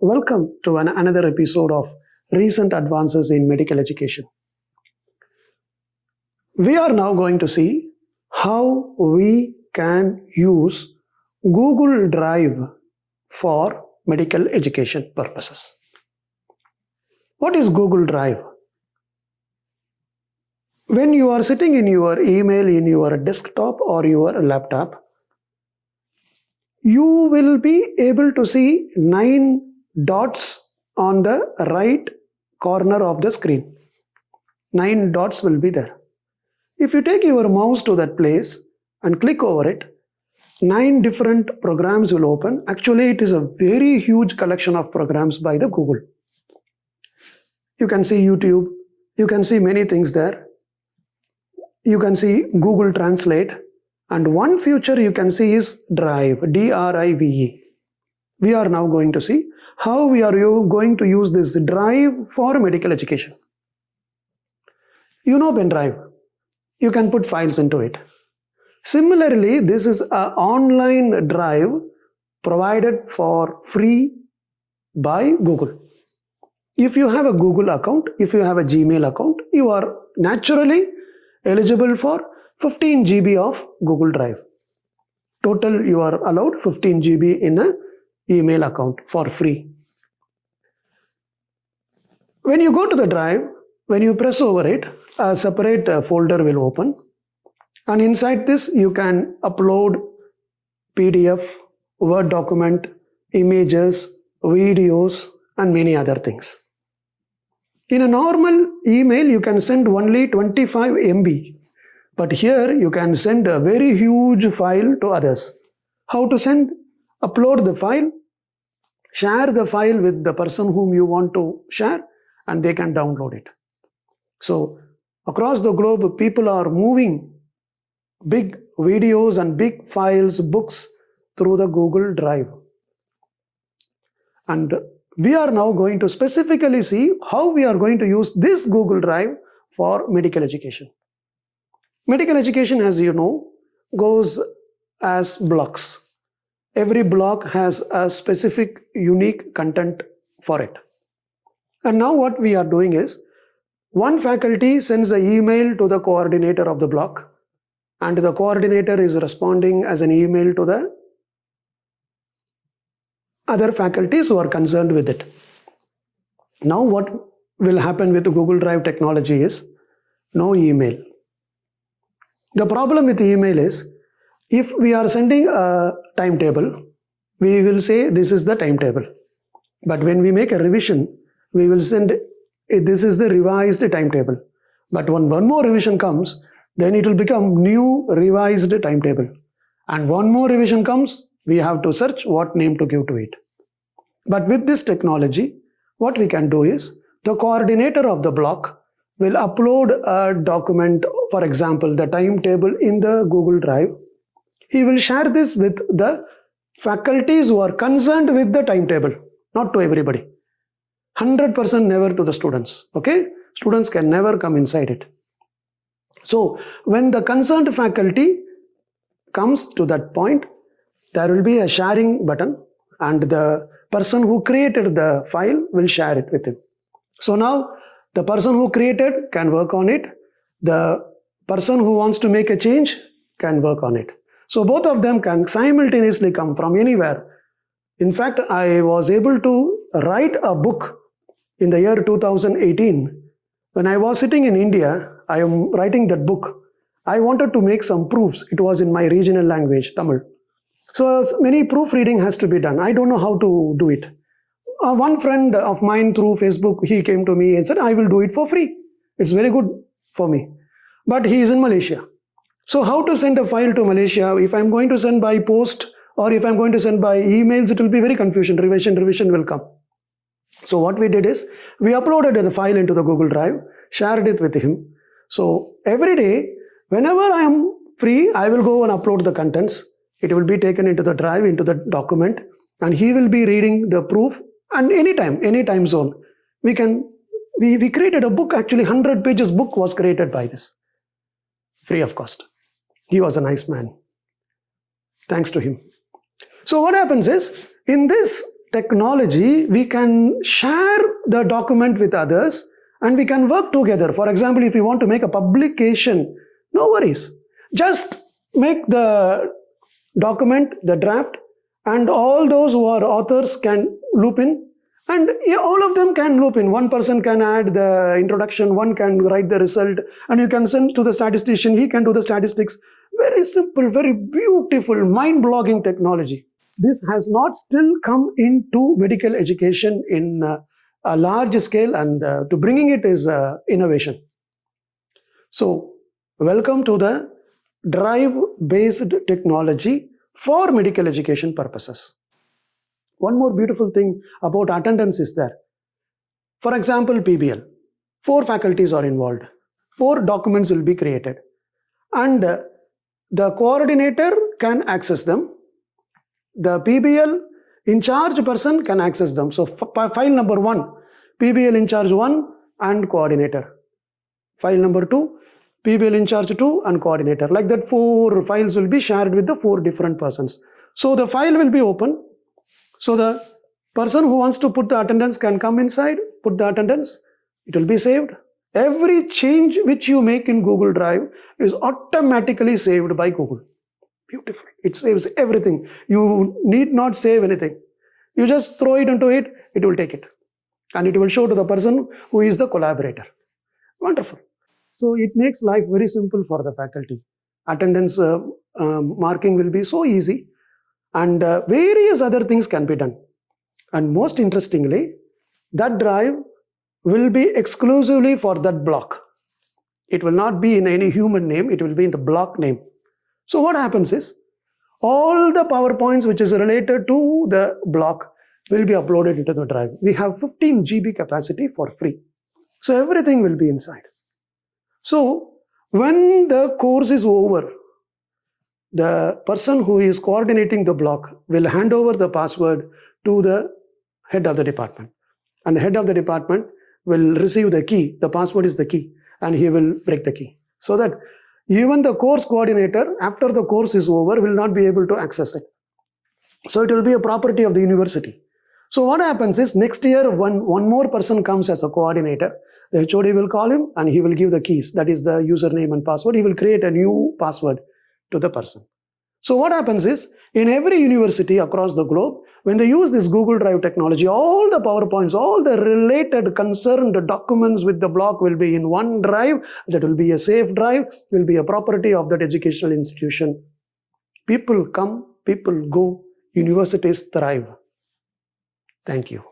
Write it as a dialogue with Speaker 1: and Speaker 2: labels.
Speaker 1: welcome to another episode of Recent Advances in Medical Education. We are now going to see how we can use Google Drive for medical education purposes. What is Google Drive? When you are sitting in your email in your desktop or your laptop, you will be able to see 9 dots on the right corner of the screen. 9 dots will be there. If you take your mouse to that place and click over it, 9 different programs will open. Actually, it is a very huge collection of programs by the Google. You can see YouTube, you can see many things there. You can see Google Translate, and one feature you can see is Drive, D-R-I-V-E. We are now going to see how we are going to use this Drive for medical education. You know pen drive. You can put files into it. Similarly, this is an online drive provided for free by Google. If you have a Google account, if you have a Gmail account, you are naturally eligible for 15 GB of Google Drive. Total you are allowed 15 GB in an email account for free. When you go to the drive, when you press over it, a separate folder will open, and inside this you can upload PDF, Word document, images, videos and many other things. In a normal email you can send only 25 MB, but here you can send a very huge file to others. How to send? Upload the file, share the file with the person whom you want to share, and they can download it. So across the globe, people are moving big videos and big files, books through the Google Drive. And we are now going to specifically see how we are going to use this Google Drive for medical education. Medical education, as you know, goes as blocks. Every block has a specific unique content for it. And now what we are doing is, one faculty sends an email to the coordinator of the block, and the coordinator is responding as an email to the other faculties who are concerned with it. Now what will happen with the Google Drive technology is no email. The problem with email is, if we are sending a timetable, we will say this is the timetable. But when we make a revision, we will send this is the revised timetable. But when one more revision comes, then it will become new revised timetable. And one more revision comes, we have to search what name to give to it. But with this technology, what we can do is, the coordinator of the block will upload a document, for example, the timetable in the Google Drive. He will share this with the faculties who are concerned with the timetable, not to everybody. 100% never to the students. Okay? Students can never come inside it. So when the concerned faculty comes to that point, there will be a sharing button, and the person who created the file will share it with him. So now the person who created can work on it. The person who wants to make a change can work on it. So both of them can simultaneously come from anywhere. In fact, I was able to write a book in the year 2018. When I was sitting in India, I am writing that book. I wanted to make some proofs. It was in my regional language, Tamil. So many proofreading has to be done. I don't know how to do it. One friend of mine through Facebook, he came to me and said, I will do it for free. It's very good for me. But he is in Malaysia. So how to send a file to Malaysia? If I'm going to send by post or if I'm going to send by emails, it will be very confusion. Revision will come. So what we did is, we uploaded the file into the Google Drive, shared it with him. So every day, whenever I am free, I will go and upload the contents. It will be taken into the drive, into the document, and he will be reading the proof. And any time zone, we created a book. Actually, 100 pages book was created by this, free of cost. He was a nice man. Thanks to him. So what happens is, in this technology, we can share the document with others and we can work together. For example, if you want to make a publication, no worries. Just make the document, the draft, and all those who are authors can loop in, and all of them can loop in. One person can add the introduction, one can write the result, and you can send to the statistician, he can do the statistics. Very simple, very beautiful, mind-blogging technology. This has not still come into medical education in a large scale, and to bringing it is innovation. So, welcome to the drive-based technology for medical education purposes. One more beautiful thing about attendance is there. For example, PBL, 4 faculties are involved, 4 documents will be created, and the coordinator can access them. The PBL in charge person can access them. So file number 1, PBL in charge 1 and coordinator. File number 2, PBL in charge 2 and coordinator. Like that, 4 files will be shared with the 4 different persons. So the file will be open. So the person who wants to put the attendance can come inside, put the attendance, it will be saved. Every change which you make in Google Drive is automatically saved by Google. Beautiful. It saves everything. You need not save anything. You just throw it into it, it will take it. And it will show to the person who is the collaborator. Wonderful. So it makes life very simple for the faculty. Attendance marking will be so easy, and various other things can be done. And most interestingly, that drive will be exclusively for that block. It will not be in any human name, it will be in the block name. So what happens is, all the PowerPoints which is related to the block will be uploaded into the drive. We have 15 GB capacity for free. So everything will be inside. So when the course is over, the person who is coordinating the block will hand over the password to the head of the department. And the head of the department will receive the key. The password is the key, and he will break the key. So that even the course coordinator, after the course is over, will not be able to access it. So it will be a property of the university. So what happens is, next year one more person comes as a coordinator, the HOD will call him and he will give the keys, that is the username and password. He will create a new password to the person. So what happens is, in every university across the globe, when they use this Google Drive technology, all the PowerPoints, all the related concerned documents with the block will be in one drive. That will be a safe drive, will be a property of that educational institution. People come, people go, universities thrive. Thank you.